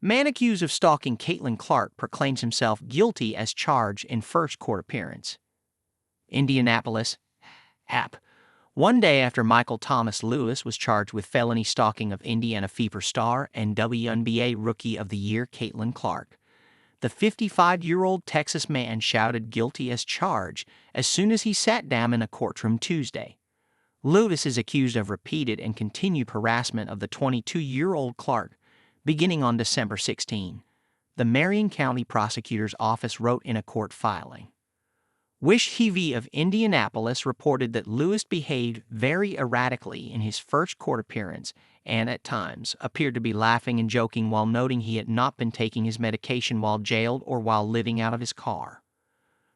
Man accused of stalking Caitlin Clark proclaims himself guilty as charged in first court appearance. Indianapolis, App. One day after Michael Thomas Lewis was charged with felony stalking of Indiana Fever star and WNBA Rookie of the Year Caitlin Clark, the 55-year-old Texas man shouted guilty as charged as soon as he sat down in a courtroom Tuesday. Lewis is accused of repeated and continued harassment of the 22-year-old Clark, beginning on December 16. The Marion County Prosecutor's Office wrote in a court filing. Wish TV of Indianapolis reported that Lewis behaved very erratically in his first court appearance and, at times, appeared to be laughing and joking while noting he had not been taking his medication while jailed or while living out of his car.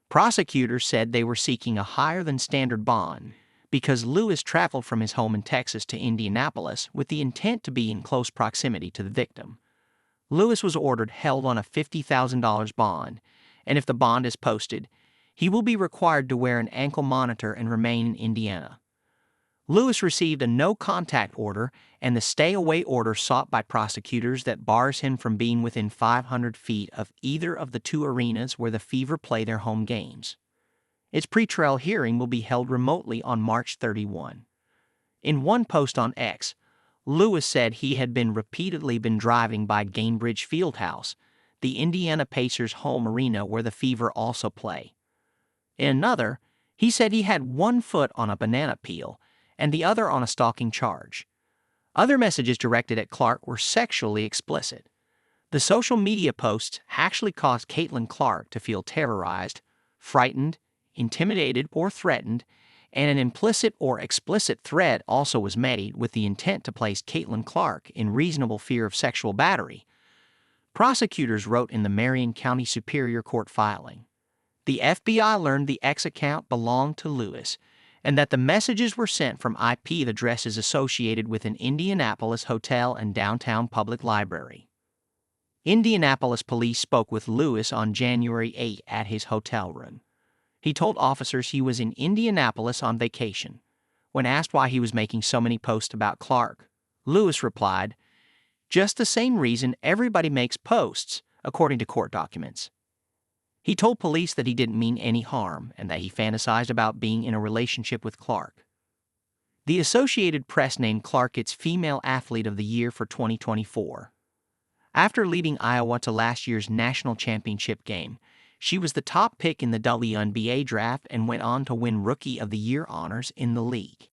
Prosecutors said they were seeking a higher-than-standard bond because Lewis traveled from his home in Texas to Indianapolis with the intent to be in close proximity to the victim. Lewis was ordered held on a $50,000 bond, and if the bond is posted, he will be required to wear an ankle monitor and remain in Indiana. Lewis received a no-contact order and the stay-away order sought by prosecutors that bars him from being within 500 feet of either of the two arenas where the Fever play their home games. Its pretrial hearing will be held remotely on March 31. In one post on X, Lewis said he had repeatedly been driving by Gainbridge Fieldhouse, the Indiana Pacers' home arena where the Fever also play. In another, he said he had one foot on a banana peel and the other on a stalking charge. Other messages directed at Clark were sexually explicit. The social media posts actually caused Caitlin Clark to feel terrorized, frightened, intimidated, or threatened, and an implicit or explicit threat also was made with the intent to place Caitlin Clark in reasonable fear of sexual battery. Prosecutors wrote in the Marion County Superior Court filing. The FBI learned the X account belonged to Lewis and that the messages were sent from IP addresses associated with an Indianapolis hotel and downtown public library. Indianapolis police spoke with Lewis on January 8 at his hotel room. He told officers he was in Indianapolis on vacation. When asked why he was making so many posts about Clark, Lewis replied, "Just the same reason everybody makes posts," according to court documents. He told police that he didn't mean any harm and that he fantasized about being in a relationship with Clark. The Associated Press named Clark its Female Athlete of the Year for 2024. After leading Iowa to last year's national championship game, she was the top pick in the WNBA draft and went on to win Rookie of the Year honors in the league.